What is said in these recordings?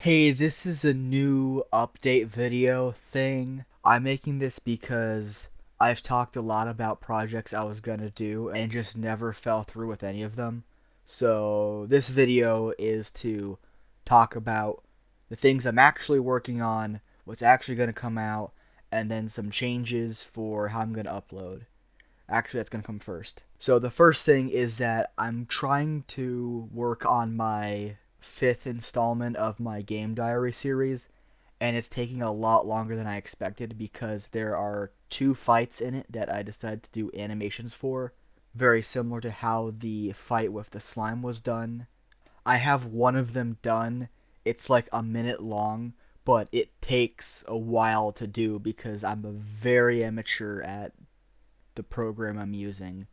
Hey, this is a new update video thing. I'm making this because I've talked a lot about projects I was gonna do and just never fell through with any of them. So, this video is to talk about the things I'm actually working on, what's actually gonna come out, and then some changes for how I'm gonna upload. Actually, that's gonna come first. So the first thing is that I'm trying to work on my fifth installment of my Game Diary series, and it's taking a lot longer than I expected because there are two fights in it that I decided to do animations for, very similar to how the fight with the slime was done. I have one of them done. It's like a minute long, but it takes a while to do because I'm a very amateur at the program I'm using.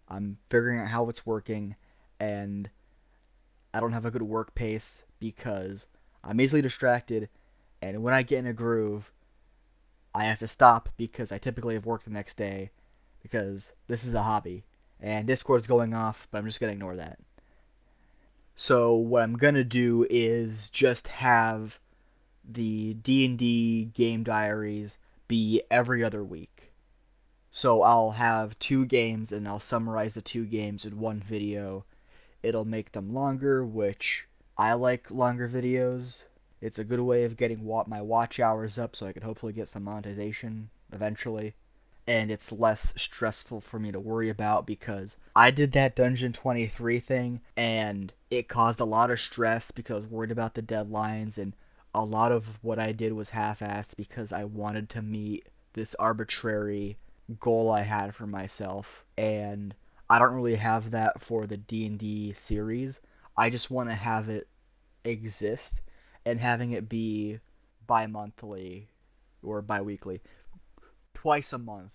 I'm figuring out how it's working, and I don't have a good work pace because I'm easily distracted, and when I get in a groove, I have to stop because I typically have work the next day because this is a hobby. And Discord's going off, but I'm just gonna ignore that. So what I'm gonna do is just have the D&D game diaries be every other week. So I'll have two games and I'll summarize the two games in one video. It'll make them longer, which I like longer videos. It's a good way of getting my watch hours up so I can hopefully get some monetization eventually. And it's less stressful for me to worry about because I did that Dungeon 23 thing and it caused a lot of stress because I was worried about the deadlines, and a lot of what I did was half-assed because I wanted to meet this arbitrary goal I had for myself, and I don't really have that for the D&D series. I just want to have it exist, and having it be bi-monthly or bi-weekly, twice a month,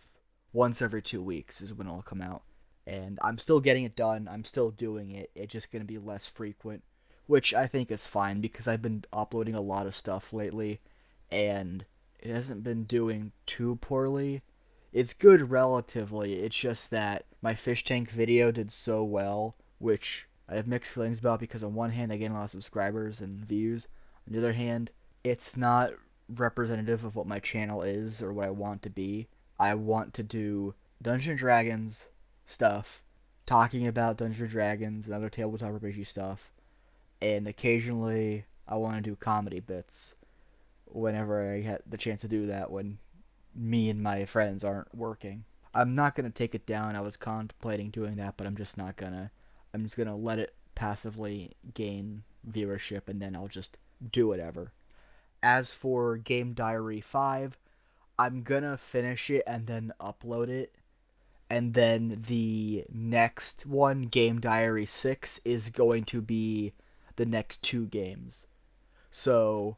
once every 2 weeks is when it'll come out. And I'm still getting it done. I'm still doing it. It's just going to be less frequent, which I think is fine because I've been uploading a lot of stuff lately and it hasn't been doing too poorly. It's good relatively. It's just that my fish tank video did so well, which I have mixed feelings about because on one hand I gain a lot of subscribers and views. On the other hand, it's not representative of what my channel is or what I want to be. I want to do Dungeons and Dragons stuff, talking about Dungeons and Dragons and other tabletop RPG stuff, and occasionally I want to do comedy bits whenever I get the chance to do that when me and my friends aren't working. I'm not gonna take it down. I was contemplating doing that, but I'm just not gonna. I'm just gonna let it passively gain viewership, and then I'll just do whatever. As for Game Diary 5, I'm gonna finish it and then upload it. And then the next one, Game Diary 6, is going to be the next two games. So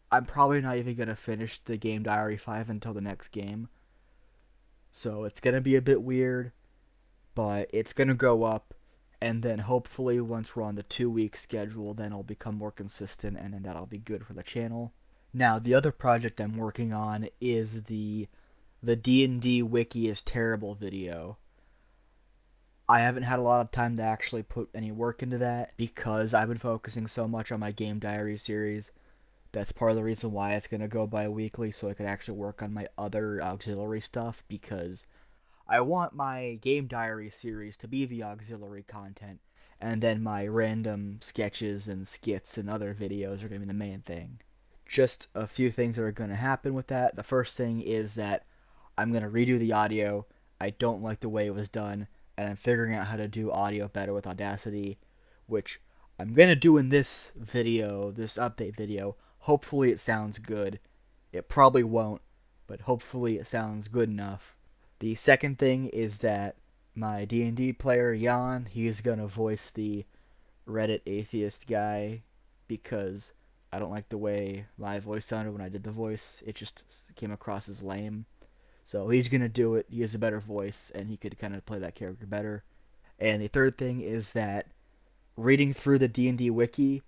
I'm probably not even gonna finish the Game Diary 5 until the next game. So it's gonna be a bit weird, but it's gonna go up, and then hopefully once we're on the 2 week schedule, then I'll become more consistent, and then that'll be good for the channel. Now the other project I'm working on is the DAndDWiki Is Terrible video. I haven't had a lot of time to actually put any work into that because I've been focusing so much on my Game Diary series. That's part of the reason why it's going to go bi-weekly, so I could actually work on my other auxiliary stuff, because I want my Game Diary series to be the auxiliary content, and then my random sketches and skits and other videos are going to be the main thing. Just a few things that are going to happen with that. The first thing is that I'm going to redo the audio. I don't like the way it was done, and I'm figuring out how to do audio better with Audacity, which I'm going to do in this video, this update video. Hopefully it sounds good. It probably won't, but hopefully it sounds good enough. The second thing is that my D&D player, Jan, he is going to voice the Reddit atheist guy because I don't like the way my voice sounded when I did the voice. It just came across as lame. So he's going to do it. He has a better voice, and he could kind of play that character better. And the third thing is that reading through the D&D wiki,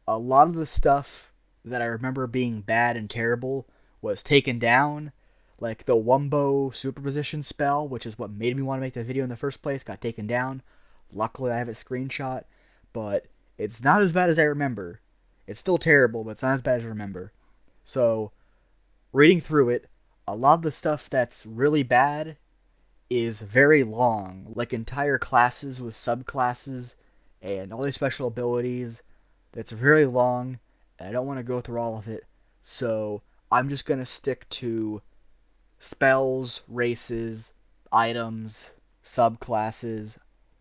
a lot of the stuff that I remember being bad and terrible was taken down. Like the Wumbo superposition spell, which is what made me want to make the video in the first place, got taken down. Luckily, I have a screenshot, but it's not as bad as I remember. It's still terrible, but it's not as bad as I remember. So, reading through it, a lot of the stuff that's really bad is very long, like entire classes with subclasses and all these special abilities. That's very long, and I don't want to go through all of it. So, I'm just going to stick to spells, races, items, subclasses,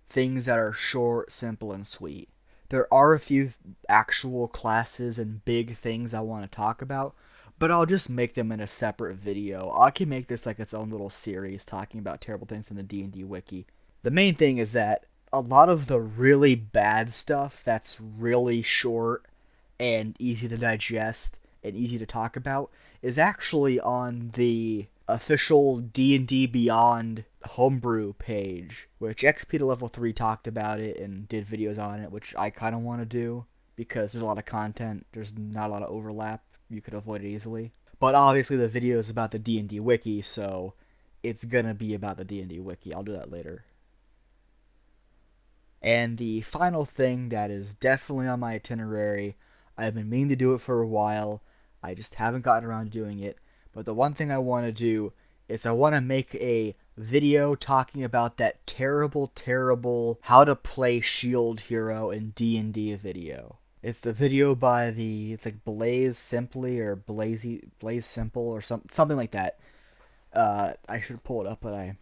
things that are short, simple, and sweet. There are a few actual classes and big things I want to talk about, but I'll just make them in a separate video. I can make this like its own little series talking about terrible things in the D&D wiki. The main thing is that a lot of the really bad stuff that's really short and easy to digest and easy to talk about is actually on the official D&D Beyond homebrew page, which XP to level 3 talked about it and did videos on it, which I kind of want to do because there's a lot of content, there's not a lot of overlap, you could avoid it easily. But obviously the video is about the D&D wiki, so it's gonna be about the D&D wiki. I'll do that later. And the final thing that is definitely on my itinerary, I've been meaning to do it for a while, I just haven't gotten around to doing it, but the one thing I want to do is I want to make a video talking about that terrible, terrible how to play Shield Hero in D&D video. It's the video by it's like Blaze Simply or Blaze Simple or something like that. I should pull it up, but I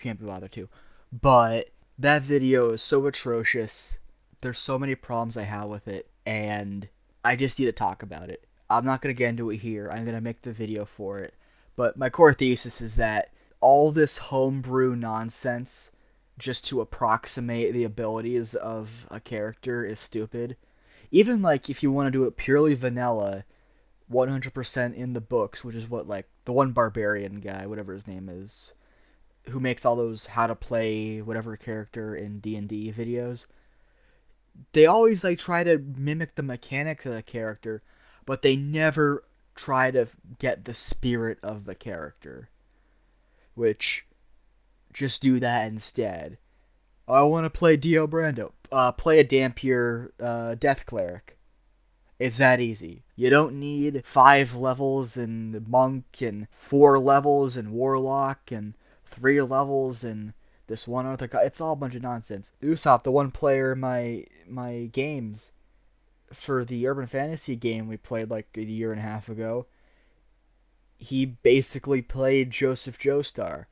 can't be bothered to. But that video is so atrocious. There's so many problems I have with it, and I just need to talk about it. I'm not going to get into it here. I'm going to make the video for it. But my core thesis is that all this homebrew nonsense just to approximate the abilities of a character is stupid. Even like if you want to do it purely vanilla, 100% in the books, which is what like the one barbarian guy, whatever his name is, who makes all those how to play whatever character in D&D videos, they always like try to mimic the mechanics of the character, but they never try to get the spirit of the character. Which, just do that instead. I want to play Dio Brando. Play a Dampier Death Cleric. It's that easy. You don't need 5 levels in Monk and 4 levels in Warlock and 3 levels in this one other guy. It's all a bunch of nonsense. Usopp, the one player in my games for the Urban Fantasy game we played like a year and a half ago, he basically played Joseph Joestar.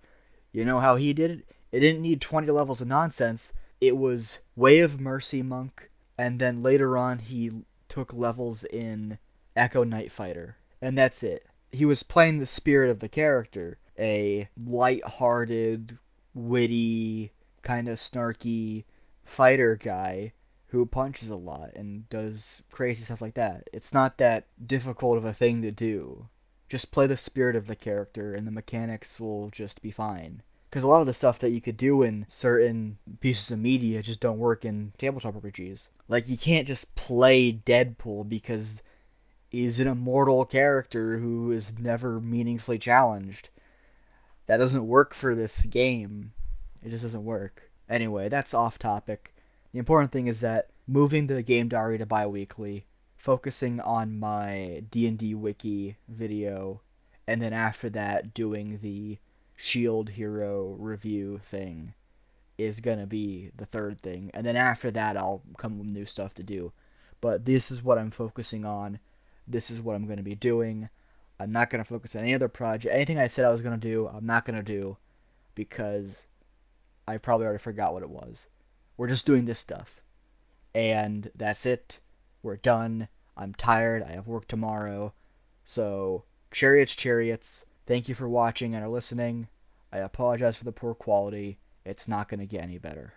You know how he did it? It didn't need 20 levels of nonsense. It was Way of Mercy Monk, and then later on he took levels in Echo Night Fighter. And that's it. He was playing the spirit of the character. A light-hearted, witty, kind of snarky fighter guy who punches a lot and does crazy stuff like that. It's not that difficult of a thing to do. Just play the spirit of the character and the mechanics will just be fine. Because a lot of the stuff that you could do in certain pieces of media just don't work in tabletop RPGs. Like, you can't just play Deadpool because he's an immortal character who is never meaningfully challenged. That doesn't work for this game. It just doesn't work. Anyway, that's off topic. The important thing is that moving the game diary to bi-weekly, focusing on my D&D wiki video, and then after that doing the Shield Hero review thing is gonna be the third thing. And then after that I'll come with new stuff to do. But this is what I'm focusing on. This is what I'm gonna be doing. I'm not gonna focus on any other project. Anything I said I was gonna do, I'm not gonna do because I probably already forgot what it was. We're just doing this stuff. And that's it. We're done. I'm tired. I have work tomorrow. So, Chariots Chariots, thank you for watching and listening. I apologize for the poor quality. It's not going to get any better.